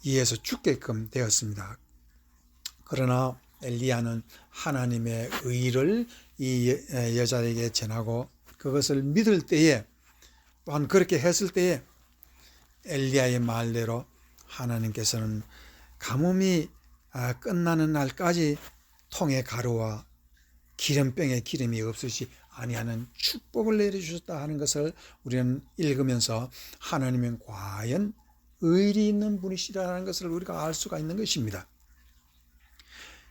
이에서 죽게끔 되었습니다. 그러나 엘리야는 하나님의 의를 이 여자에게 전하고 그것을 믿을 때에, 또한 그렇게 했을 때에 엘리야의 말대로 하나님께서는 가뭄이 끝나는 날까지 통에 가루와 기름병에 기름이 없으시 아니하는 축복을 내려주셨다 하는 것을 우리는 읽으면서 하나님은 과연 의리 있는 분이시라는 것을 우리가 알 수가 있는 것입니다.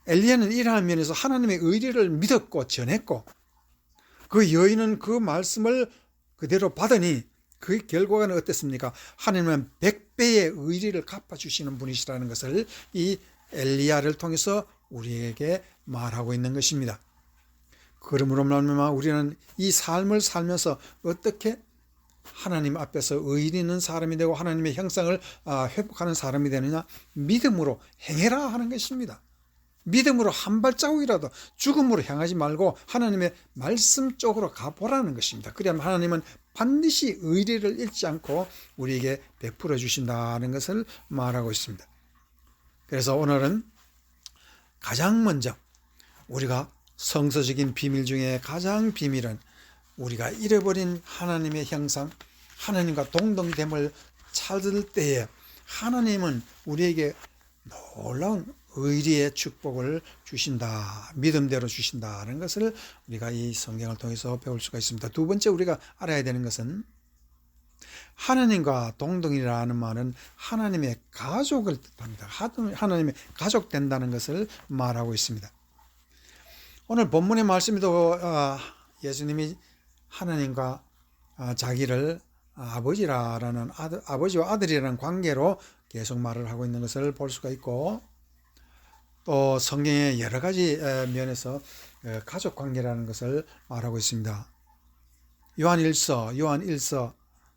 엘리야는 이러한 면에서 하나님의 의리를 믿었고 전했고, 그 여인은 그 말씀을 그대로 받으니 그 결과는 어땠습니까? 하나님은 100배의 의리를 갚아주시는 분이시라는 것을 이 엘리야를 통해서 우리에게 말하고 있는 것입니다. 그러므로 말미암아 우리는 이 삶을 살면서 어떻게 하나님 앞에서 의리 있는 사람이 되고 하나님의 형상을 회복하는 사람이 되느냐? 믿음으로 행해라 하는 것입니다. 믿음으로 한 발자국이라도 죽음으로 향하지 말고 하나님의 말씀 쪽으로 가보라는 것입니다. 그래야만 하나님은 반드시 의리를 잃지 않고 우리에게 베풀어 주신다는 것을 말하고 있습니다. 그래서 오늘은 가장 먼저 우리가 성서적인 비밀 중에 가장 비밀은 우리가 잃어버린 하나님의 형상, 하나님과 동등됨을 찾을 때에 하나님은 우리에게 놀라운 의리의 축복을 주신다, 믿음대로 주신다는 것을 우리가 이 성경을 통해서 배울 수가 있습니다. 두 번째 우리가 알아야 되는 것은 하나님과 동등이라는 말은 하나님의 가족을 뜻합니다. 하나님의 가족 된다는 것을 말하고 있습니다. 오늘 본문의 말씀에도 예수님이 하나님과 자기를 아버지라는 아버지와 아들이라는 관계로 계속 말을 하고 있는 것을 볼 수가 있고, 또 성경의 여러 가지 면에서 가족 관계라는 것을 말하고 있습니다. 요한 1서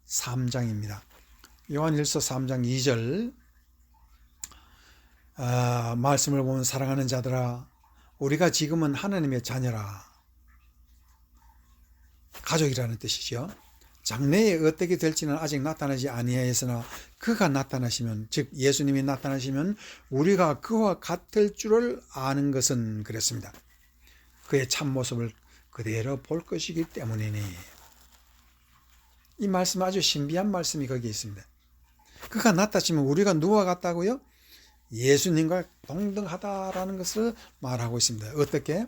3장입니다. 요한 1서 3장 2절 말씀을 보면 사랑하는 자들아 우리가 지금은 하나님의 자녀라. 가족이라는 뜻이죠. 장래에 어떻게 될지는 아직 나타나지 아니하였으나 그가 나타나시면, 즉 예수님이 나타나시면 우리가 그와 같을 줄을 아는 것은 그랬습니다. 그의 참모습을 그대로 볼 것이기 때문이니. 이 말씀 아주 신비한 말씀이 거기에 있습니다. 그가 나타나시면 우리가 누구와 같다고요? 예수님과 동등하다라는 것을 말하고 있습니다. 어떻게?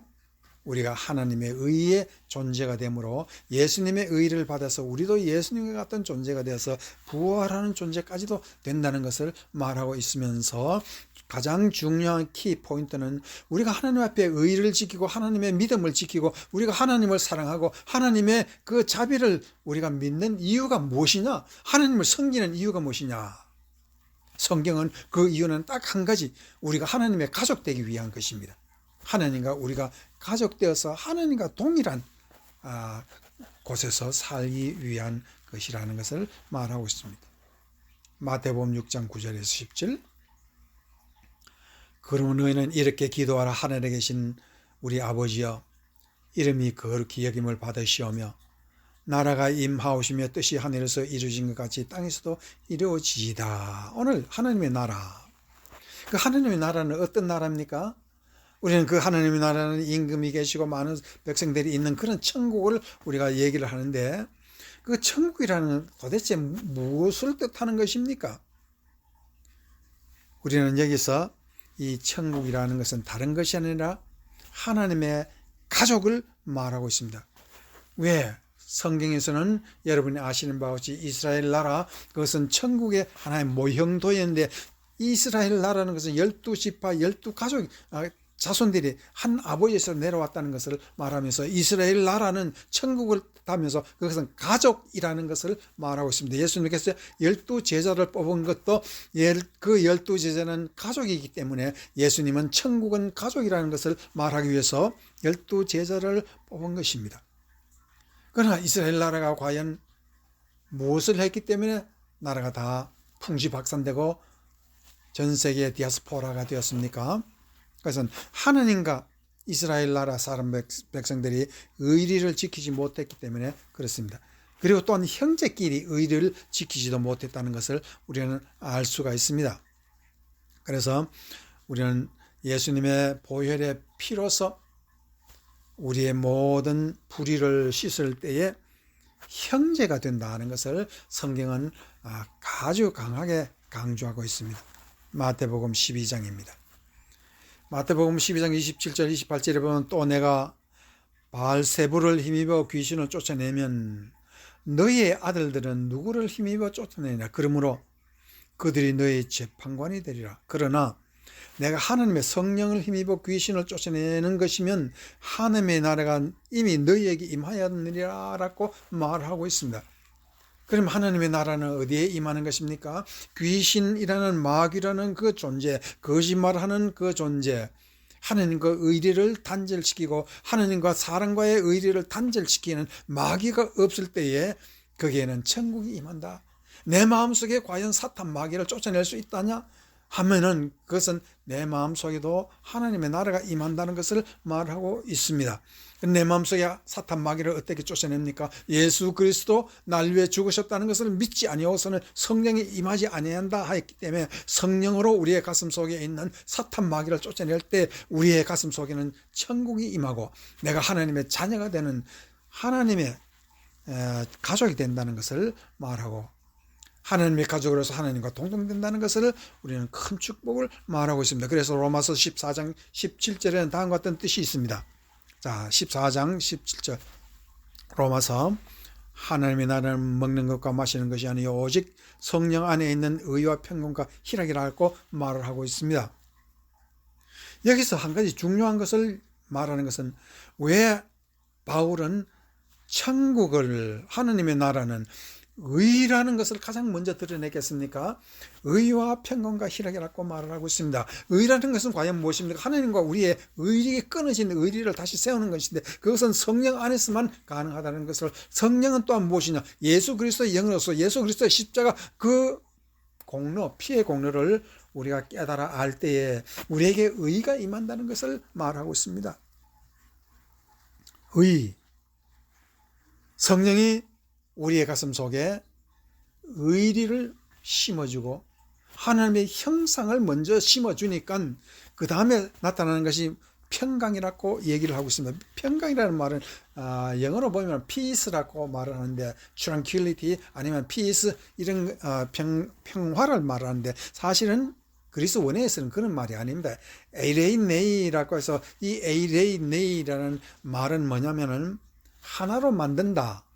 우리가 하나님의 의의 존재가 되므로 예수님의 의를 받아서 우리도 예수님과 같은 존재가 되어서 부활하는 존재까지도 된다는 것을 말하고 있으면서 가장 중요한 키 포인트는 우리가 하나님 앞에 의를 지키고 하나님의 믿음을 지키고 우리가 하나님을 사랑하고 하나님의 그 자비를 우리가 믿는 이유가 무엇이냐? 하나님을 섬기는 이유가 무엇이냐? 성경은 그 이유는 딱 한 가지, 우리가 하나님의 가족 되기 위한 것입니다. 하나님과 우리가 가족되어서 하나님과 동일한 곳에서 살기 위한 것이라는 것을 말하고 있습니다. 마태복음 6장 9절에서 10절 그러면 너희는 이렇게 기도하라. 하늘에 계신 우리 아버지여 이름이 거룩히 여김을 받으시오며 나라가 임하오시며 뜻이 하늘에서 이루어진 것 같이 땅에서도 이루어지이다. 오늘 하나님의 나라, 그 하나님의 나라는 어떤 나라입니까? 우리는 그 하나님의 나라는 임금이 계시고 많은 백성들이 있는 그런 천국을 우리가 얘기를 하는데, 그 천국이라는 도대체 무엇을 뜻하는 것입니까? 우리는 여기서 이 천국이라는 것은 다른 것이 아니라 하나님의 가족을 말하고 있습니다. 왜? 성경에서는 여러분이 아시는 바와 같이 이스라엘 나라, 그것은 천국의 하나의 모형도였는데, 이스라엘 나라는 것은 12지파 12가족 자손들이 한 아버지에서 내려왔다는 것을 말하면서 이스라엘 나라는 천국을 뜻하면서 그것은 가족이라는 것을 말하고 있습니다. 예수님께서 12제자를 뽑은 것도 그 12제자는 가족이기 때문에 예수님은 천국은 가족이라는 것을 말하기 위해서 12제자를 뽑은 것입니다. 그러나 이스라엘 나라가 과연 무엇을 했기 때문에 나라가 다 풍지박산되고 전 세계 디아스포라가 되었습니까? 그것은 하나님과 이스라엘 나라 사람 백성들이 의리를 지키지 못했기 때문에 그렇습니다. 그리고 또한 형제끼리 의리를 지키지도 못했다는 것을 우리는 알 수가 있습니다. 그래서 우리는 예수님의 보혈의 피로서 우리의 모든 불의를 씻을 때에 형제가 된다는 것을 성경은 아주 강하게 강조하고 있습니다. 마태복음 12장입니다. 마태복음 12장 27절 28절에 보면 또 내가 바알세불을 힘입어 귀신을 쫓아내면 너희의 아들들은 누구를 힘입어 쫓아내냐. 그러므로 그들이 너희 재판관이 되리라. 그러나 내가 하나님의 성령을 힘입어 귀신을 쫓아내는 것이면 하나님의 나라가 이미 너희에게 임하였느니라 라고 말하고 있습니다. 그럼 하나님의 나라는 어디에 임하는 것입니까? 귀신이라는 마귀라는 그 존재, 거짓말하는 그 존재, 하나님과 의리를 단절시키고 하나님과 사람과의 의리를 단절시키는 마귀가 없을 때에 거기에는 천국이 임한다. 내 마음속에 과연 사탄 마귀를 쫓아낼 수 있다냐 하면은 그것은 내 마음속에도 하나님의 나라가 임한다는 것을 말하고 있습니다. 내 마음속에 사탄 마귀를 어떻게 쫓아냅니까? 예수 그리스도 날 위해 죽으셨다는 것을 믿지 아니하고서는 성령이 임하지 아니한다 하였기 때문에 성령으로 우리의 가슴 속에 있는 사탄 마귀를 쫓아낼 때 우리의 가슴 속에는 천국이 임하고 내가 하나님의 자녀가 되는 하나님의 가족이 된다는 것을 말하고 하나님의 가족으로서 하나님과 동등된다는 것을 우리는 큰 축복을 말하고 있습니다. 그래서 로마서 14장 17절에는 다음과 같은 뜻이 있습니다. 자, 14장 17절 로마서 하나님의 나라는 먹는 것과 마시는 것이 아니요 오직 성령 안에 있는 의와 평강과 희락이라고 말을 하고 있습니다. 여기서 한 가지 중요한 것을 말하는 것은 왜 바울은 천국을 하나님의 나라는 의라는 것을 가장 먼저 드러내겠습니까? 의와 평강과 희락이라고 말을 하고 있습니다. 의라는 것은 과연 무엇입니까? 하나님과 우리의 의리가 끊어진 의리를 다시 세우는 것인데 그것은 성령 안에서만 가능하다는 것을 성령은 또한 무엇이냐? 예수 그리스도의 영으로서 예수 그리스도의 십자가 그 공로, 피의 공로를 우리가 깨달아 알 때에 우리에게 의가 임한다는 것을 말하고 있습니다. 의, 성령이 우리의 가슴 속에 의리를 심어주고 하나님의 형상을 먼저 심어주니까 그 다음에 나타나는 것이 평강이라고 얘기를 하고 있습니다. 평강이라는 말은 영어로 보면 peace라고 말을 하는데 tranquility 아니면 peace 이런 평화를 말하는데 사실은 그리스 원어에서는 그런 말이 아닙니다. 에이레이네이라고 해서 이 에이레이네이라는 말은 뭐냐면은 하나로 만든다.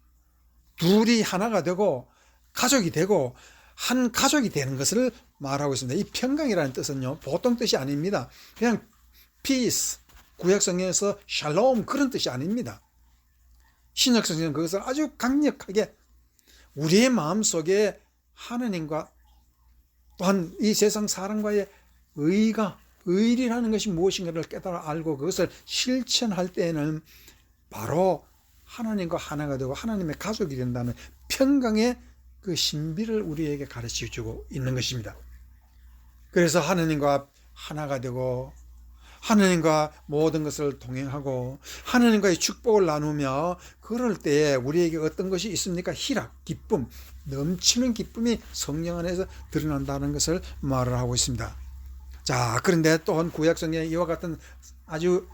둘이 하나가 되고 가족이 되고 한 가족이 되는 것을 말하고 있습니다. 이 평강이라는 뜻은요 보통 뜻이 아닙니다. 그냥 peace, 구약성경에서 샬롬 그런 뜻이 아닙니다. 신약성경은 그것을 아주 강력하게 우리의 마음속에 하나님과 또한 이 세상 사람과의 의리라는 것이 무엇인가를 깨달아 알고 그것을 실천할 때에는 바로 하나님과 하나가 되고 하나님의 가족이 된다는 평강의 그 신비를 우리에게 가르쳐 주고 있는 것입니다. 그래서 하나님과 하나가 되고 하나님과 모든 것을 동행하고 하나님과의 축복을 나누며 그럴 때에 우리에게 어떤 것이 있습니까? 희락, 기쁨, 넘치는 기쁨이 성령 안에서 드러난다는 것을 말을 하고 있습니다. 자, 그런데 또한 구약성경에 이와 같은 아주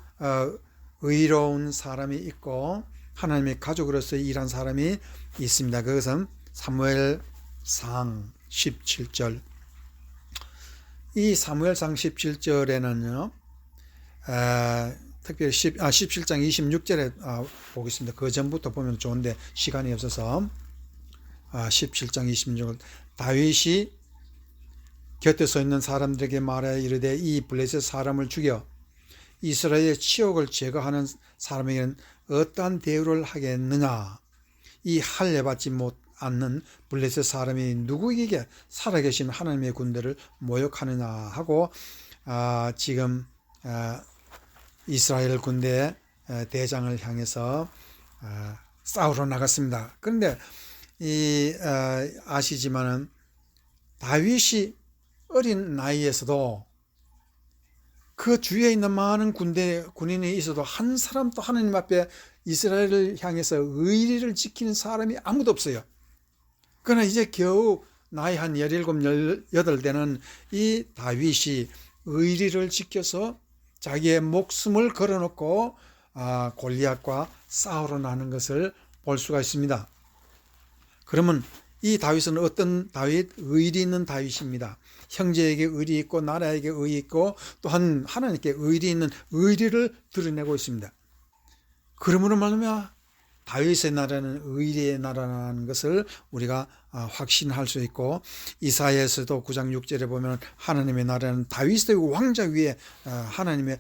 의로운 사람이 있고 하나님의 가족으로서 일한 사람이 있습니다. 그것은 사무엘상 17절. 이 사무엘상 17절에는요, 특별히 17장 26절에 보겠습니다. 그 전부터 보면 좋은데 시간이 없어서 17장 26절 다윗이 곁에 서 있는 사람들에게 말하여 이르되 이 블레셋 사람을 죽여 이스라엘의 치욕을 제거하는 사람에게는 어떠한 대우를 하겠느냐. 이 할례받지 않는 블레셋 사람이 누구에게 살아계신 하나님의 군대를 모욕하느냐 하고 지금 이스라엘 군대 대장을 향해서 싸우러 나갔습니다. 그런데 아시지만은 다윗이 어린 나이에서도 그 주위에 있는 많은 군인이 있어도 한 사람도 하나님 앞에 이스라엘을 향해서 의리를 지키는 사람이 아무도 없어요. 그러나 이제 겨우 나이 한 17, 18되는 이 다윗이 의리를 지켜서 자기의 목숨을 걸어놓고 골리앗과 싸우러 나는 것을 볼 수가 있습니다. 그러면 이 다윗은 어떤 다윗? 의리 있는 다윗입니다. 형제에게 의리 있고 나라에게 의리 있고 또한 하나님께 의리 있는 의리를 드러내고 있습니다. 그러므로 말미암아 다윗의 나라는 의리의 나라라는 것을 우리가 확신할 수 있고, 이사야에서도 9장 6절에 보면 하나님의 나라는 다윗의 왕자 위에 하나님의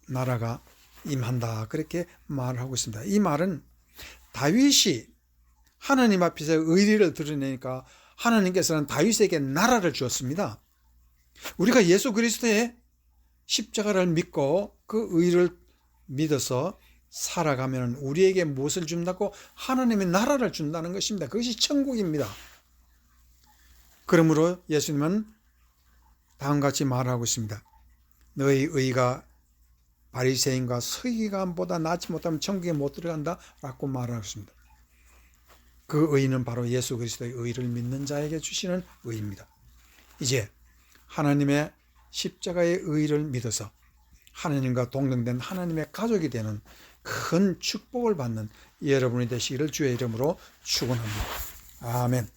나라가 임한다, 그렇게 말을 하고 있습니다. 이 말은 다윗이 하나님 앞에서 의리를 드러내니까 하나님께서는 다윗에게 나라를 주었습니다. 우리가 예수 그리스도의 십자가를 믿고 그 의를 믿어서 살아가면 우리에게 무엇을 준다고? 하나님의 나라를 준다는 것입니다. 그것이 천국입니다. 그러므로 예수님은 다음과 같이 말하고 있습니다. 너희 의가 바리새인과 서기관보다 낫지 못하면 천국에 못 들어간다 라고 말하고 있습니다. 그 의는 바로 예수 그리스도의 의를 믿는 자에게 주시는 의입니다. 이제 하나님의 십자가의 의를 믿어서 하나님과 동등된 하나님의 가족이 되는 큰 축복을 받는 여러분이 되시기를 주의 이름으로 축원합니다. 아멘.